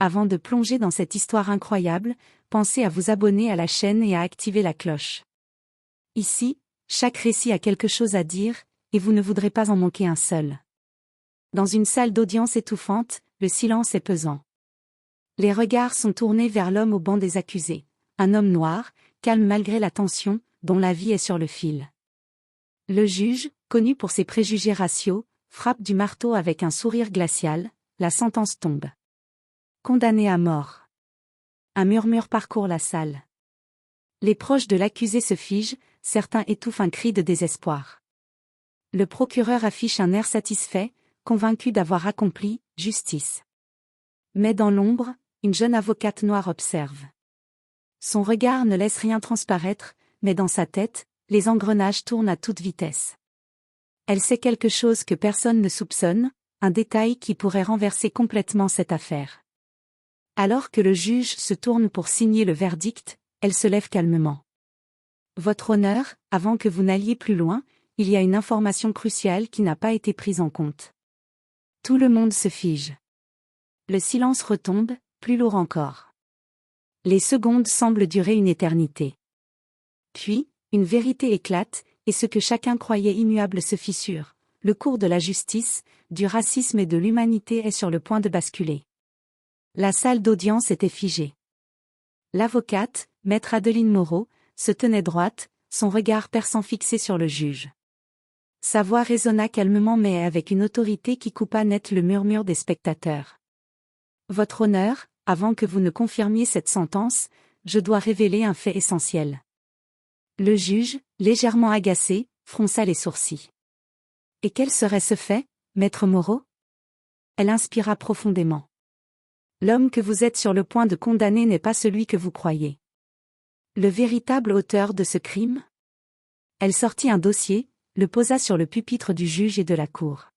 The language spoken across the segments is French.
Avant de plonger dans cette histoire incroyable, pensez à vous abonner à la chaîne et à activer la cloche. Ici, chaque récit a quelque chose à dire, et vous ne voudrez pas en manquer un seul. Dans une salle d'audience étouffante, le silence est pesant. Les regards sont tournés vers l'homme au banc des accusés, un homme noir, calme malgré la tension, dont la vie est sur le fil. Le juge, connu pour ses préjugés raciaux, frappe du marteau avec un sourire glacial, la sentence tombe. Condamné à mort. Un murmure parcourt la salle. Les proches de l'accusé se figent, certains étouffent un cri de désespoir. Le procureur affiche un air satisfait, convaincu d'avoir accompli justice. Mais dans l'ombre, une jeune avocate noire observe. Son regard ne laisse rien transparaître, mais dans sa tête, les engrenages tournent à toute vitesse. Elle sait quelque chose que personne ne soupçonne, un détail qui pourrait renverser complètement cette affaire. Alors que le juge se tourne pour signer le verdict, elle se lève calmement. Votre honneur, avant que vous n'alliez plus loin, il y a une information cruciale qui n'a pas été prise en compte. Tout le monde se fige. Le silence retombe, plus lourd encore. Les secondes semblent durer une éternité. Puis, une vérité éclate, et ce que chacun croyait immuable se fissure. Le cours de la justice, du racisme et de l'humanité est sur le point de basculer. La salle d'audience était figée. L'avocate, maître Adeline Moreau, se tenait droite, son regard perçant fixé sur le juge. Sa voix résonna calmement mais avec une autorité qui coupa net le murmure des spectateurs. Votre honneur, avant que vous ne confirmiez cette sentence, je dois révéler un fait essentiel. Le juge, légèrement agacé, fronça les sourcils. Et quel serait ce fait, maître Moreau? Elle inspira profondément. L'homme que vous êtes sur le point de condamner n'est pas celui que vous croyez. Le véritable auteur de ce crime? Elle sortit un dossier, le posa sur le pupitre du juge et de la cour.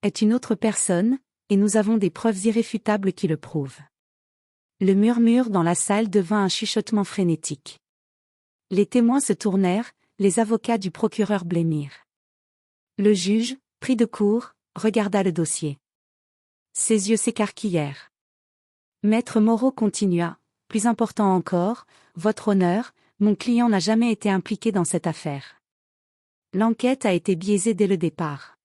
Est une autre personne, et nous avons des preuves irréfutables qui le prouvent. Le murmure dans la salle devint un chuchotement frénétique. Les témoins se tournèrent, les avocats du procureur blêmirent. Le juge, pris de court, regarda le dossier. Ses yeux s'écarquillèrent. Maître Moreau continua, plus important encore, votre honneur, mon client n'a jamais été impliqué dans cette affaire. L'enquête a été biaisée dès le départ.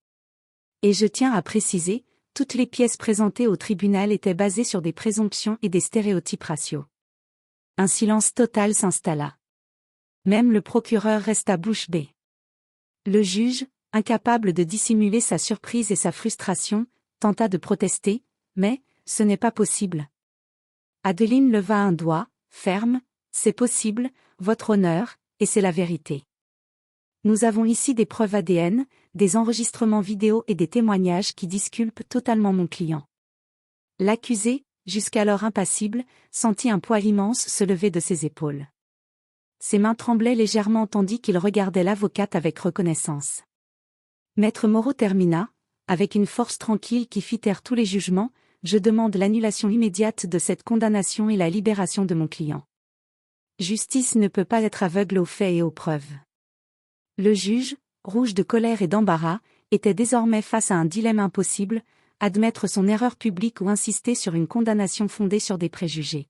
Et je tiens à préciser, toutes les pièces présentées au tribunal étaient basées sur des présomptions et des stéréotypes raciaux. Un silence total s'installa. Même le procureur resta bouche bée. Le juge, incapable de dissimuler sa surprise et sa frustration, tenta de protester, mais, ce n'est pas possible. Adeline leva un doigt, ferme, c'est possible, votre honneur, et c'est la vérité. Nous avons ici des preuves ADN, des enregistrements vidéo et des témoignages qui disculpent totalement mon client. L'accusé, jusqu'alors impassible, sentit un poids immense se lever de ses épaules. Ses mains tremblaient légèrement tandis qu'il regardait l'avocate avec reconnaissance. Maître Moreau termina, avec une force tranquille qui fit taire tous les jugements, je demande l'annulation immédiate de cette condamnation et la libération de mon client. Justice ne peut pas être aveugle aux faits et aux preuves. Le juge, rouge de colère et d'embarras, était désormais face à un dilemme impossible, admettre son erreur publique ou insister sur une condamnation fondée sur des préjugés.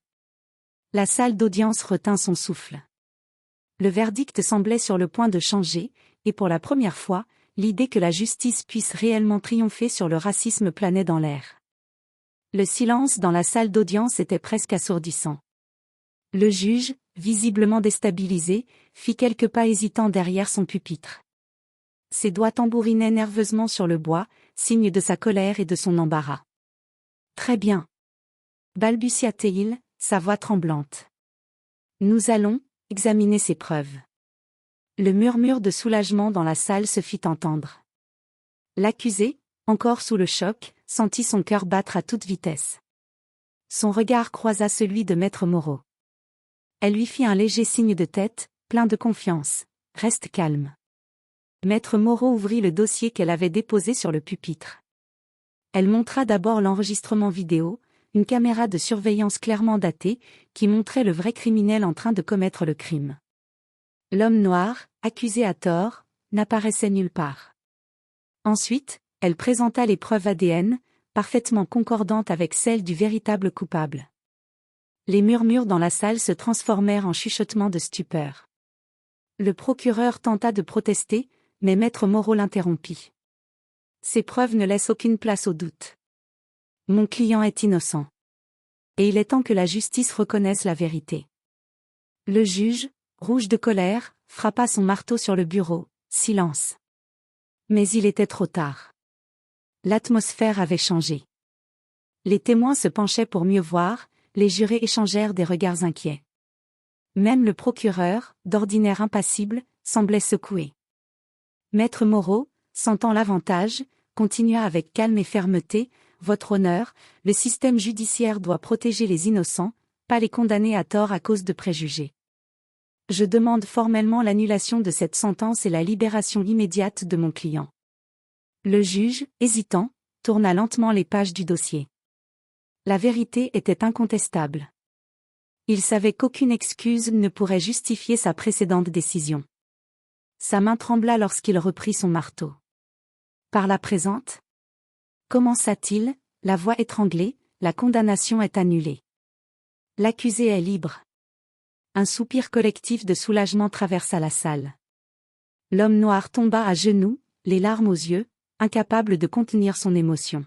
La salle d'audience retint son souffle. Le verdict semblait sur le point de changer, et pour la première fois, l'idée que la justice puisse réellement triompher sur le racisme planait dans l'air. Le silence dans la salle d'audience était presque assourdissant. Le juge, visiblement déstabilisé, fit quelques pas hésitants derrière son pupitre. Ses doigts tambourinaient nerveusement sur le bois, signe de sa colère et de son embarras. Très bien. Balbutia-t-il, sa voix tremblante. Nous allons examiner ces preuves. Le murmure de soulagement dans la salle se fit entendre. L'accusé, encore sous le choc, sentit son cœur battre à toute vitesse. Son regard croisa celui de maître Moreau. Elle lui fit un léger signe de tête, plein de confiance. Reste calme. Maître Moreau ouvrit le dossier qu'elle avait déposé sur le pupitre. Elle montra d'abord l'enregistrement vidéo, une caméra de surveillance clairement datée, qui montrait le vrai criminel en train de commettre le crime. L'homme noir, accusé à tort, n'apparaissait nulle part. Ensuite, elle présenta les preuves ADN, parfaitement concordante avec celle du véritable coupable. Les murmures dans la salle se transformèrent en chuchotements de stupeur. Le procureur tenta de protester, mais Maître Moreau l'interrompit. Ces preuves ne laissent aucune place au doute. Mon client est innocent. Et il est temps que la justice reconnaisse la vérité. Le juge, rouge de colère, frappa son marteau sur le bureau. Silence. Mais il était trop tard. L'atmosphère avait changé. Les témoins se penchaient pour mieux voir, les jurés échangèrent des regards inquiets. Même le procureur, d'ordinaire impassible, semblait secoué. Maître Moreau, sentant l'avantage, continua avec calme et fermeté, « Votre honneur, le système judiciaire doit protéger les innocents, pas les condamner à tort à cause de préjugés. Je demande formellement l'annulation de cette sentence et la libération immédiate de mon client. » Le juge, hésitant, tourna lentement les pages du dossier. La vérité était incontestable. Il savait qu'aucune excuse ne pourrait justifier sa précédente décision. Sa main trembla lorsqu'il reprit son marteau. Par la présente, commença-t-il, la voix étranglée, la condamnation est annulée. L'accusé est libre. Un soupir collectif de soulagement traversa la salle. L'homme noir tomba à genoux, les larmes aux yeux, incapable de contenir son émotion.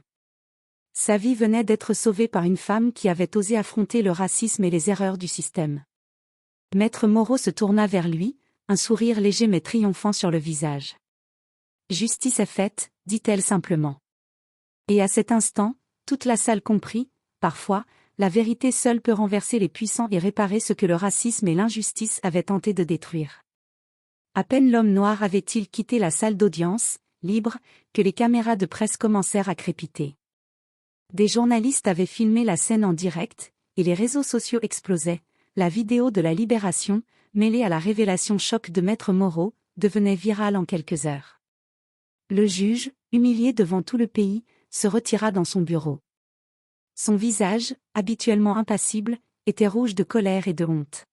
Sa vie venait d'être sauvée par une femme qui avait osé affronter le racisme et les erreurs du système. Maître Moreau se tourna vers lui, un sourire léger mais triomphant sur le visage. « Justice est faite », dit-elle simplement. Et à cet instant, toute la salle comprit, parfois, la vérité seule peut renverser les puissants et réparer ce que le racisme et l'injustice avaient tenté de détruire. À peine l'homme noir avait-il quitté la salle d'audience, libre, que les caméras de presse commencèrent à crépiter. Des journalistes avaient filmé la scène en direct, et les réseaux sociaux explosaient. La vidéo de la libération, mêlée à la révélation choc de Maître Moreau, devenait virale en quelques heures. Le juge, humilié devant tout le pays, se retira dans son bureau. Son visage, habituellement impassible, était rouge de colère et de honte.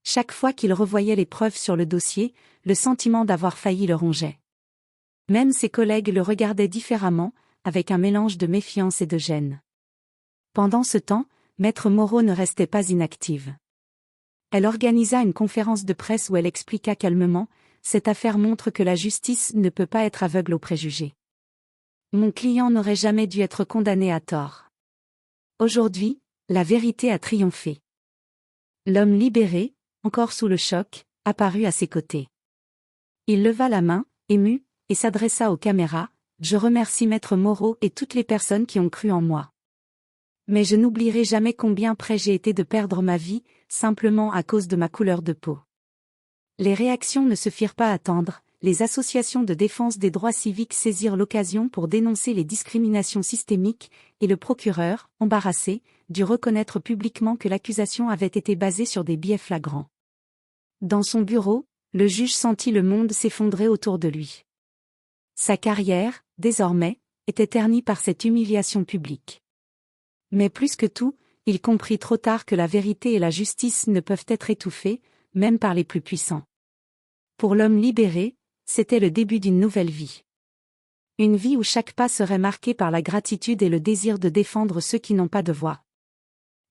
Chaque fois qu'il revoyait les preuves sur le dossier, le sentiment d'avoir failli le rongeait. Même ses collègues le regardaient différemment, avec un mélange de méfiance et de gêne. Pendant ce temps, Maître Moreau ne restait pas inactive. Elle organisa une conférence de presse où elle expliqua calmement « Cette affaire montre que la justice ne peut pas être aveugle aux préjugés. Mon client n'aurait jamais dû être condamné à tort. Aujourd'hui, la vérité a triomphé. » L'homme libéré, encore sous le choc, apparut à ses côtés. Il leva la main, ému, et s'adressa aux caméras. « Je remercie Maître Moreau et toutes les personnes qui ont cru en moi. Mais je n'oublierai jamais combien près j'ai été de perdre ma vie, simplement à cause de ma couleur de peau. » Les réactions ne se firent pas attendre, les associations de défense des droits civiques saisirent l'occasion pour dénoncer les discriminations systémiques, et le procureur, embarrassé, dut reconnaître publiquement que l'accusation avait été basée sur des biais flagrants. Dans son bureau, le juge sentit le monde s'effondrer autour de lui. Sa carrière, désormais, était ternie par cette humiliation publique. Mais plus que tout, il comprit trop tard que la vérité et la justice ne peuvent être étouffées, même par les plus puissants. Pour l'homme libéré, c'était le début d'une nouvelle vie. Une vie où chaque pas serait marqué par la gratitude et le désir de défendre ceux qui n'ont pas de voix.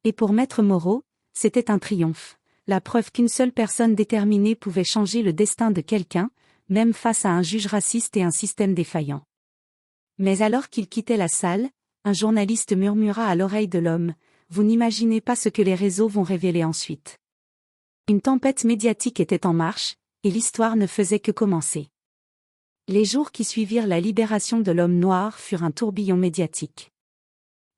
Et pour Maître Moreau, c'était un triomphe, la preuve qu'une seule personne déterminée pouvait changer le destin de quelqu'un, même face à un juge raciste et un système défaillant. Mais alors qu'il quittait la salle, un journaliste murmura à l'oreille de l'homme, « Vous n'imaginez pas ce que les réseaux vont révéler ensuite. » Une tempête médiatique était en marche, et l'histoire ne faisait que commencer. Les jours qui suivirent la libération de l'homme noir furent un tourbillon médiatique.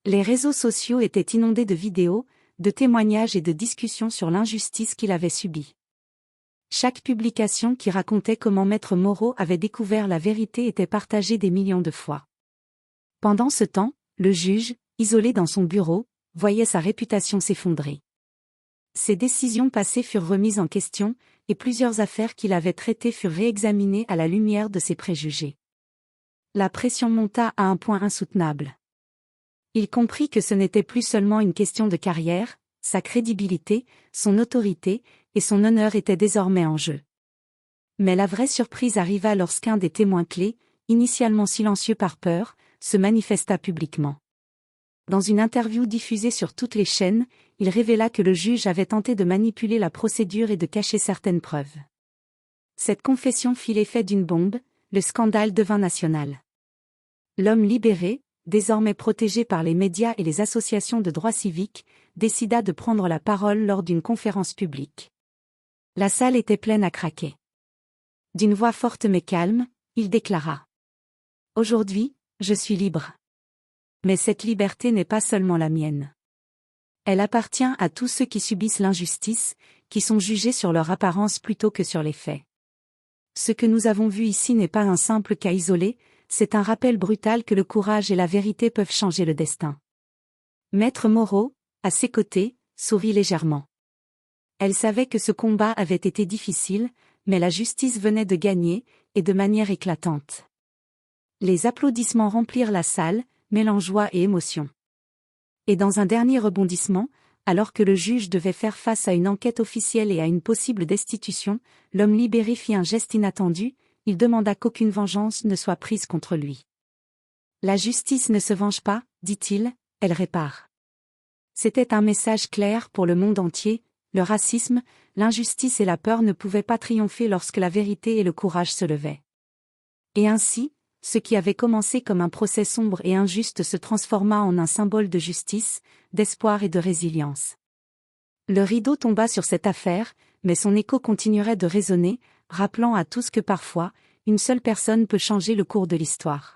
Les réseaux sociaux étaient inondés de vidéos, de témoignages et de discussions sur l'injustice qu'il avait subie. Chaque publication qui racontait comment Maître Moreau avait découvert la vérité était partagée des millions de fois. Pendant ce temps, le juge, isolé dans son bureau, voyait sa réputation s'effondrer. Ses décisions passées furent remises en question, et plusieurs affaires qu'il avait traitées furent réexaminées à la lumière de ses préjugés. La pression monta à un point insoutenable. Il comprit que ce n'était plus seulement une question de carrière, sa crédibilité, son autorité, et son honneur étaient désormais en jeu. Mais la vraie surprise arriva lorsqu'un des témoins clés, initialement silencieux par peur, se manifesta publiquement. Dans une interview diffusée sur toutes les chaînes, il révéla que le juge avait tenté de manipuler la procédure et de cacher certaines preuves. Cette confession fit l'effet d'une bombe, le scandale devint national. L'homme libéré, désormais protégé par les médias et les associations de droits civiques, décida de prendre la parole lors d'une conférence publique. La salle était pleine à craquer. D'une voix forte mais calme, il déclara : « Aujourd'hui, je suis libre. Mais cette liberté n'est pas seulement la mienne. Elle appartient à tous ceux qui subissent l'injustice, qui sont jugés sur leur apparence plutôt que sur les faits. Ce que nous avons vu ici n'est pas un simple cas isolé, c'est un rappel brutal que le courage et la vérité peuvent changer le destin. » Maître Moreau, à ses côtés, sourit légèrement. Elle savait que ce combat avait été difficile, mais la justice venait de gagner, et de manière éclatante. Les applaudissements remplirent la salle, mêlant joie et émotion. Et dans un dernier rebondissement, alors que le juge devait faire face à une enquête officielle et à une possible destitution, l'homme libéré fit un geste inattendu, il demanda qu'aucune vengeance ne soit prise contre lui. « La justice ne se venge pas, dit-il, elle répare. » C'était un message clair pour le monde entier, le racisme, l'injustice et la peur ne pouvaient pas triompher lorsque la vérité et le courage se levaient. Et ainsi, ce qui avait commencé comme un procès sombre et injuste se transforma en un symbole de justice, d'espoir et de résilience. Le rideau tomba sur cette affaire, mais son écho continuerait de résonner, rappelant à tous que parfois, une seule personne peut changer le cours de l'histoire.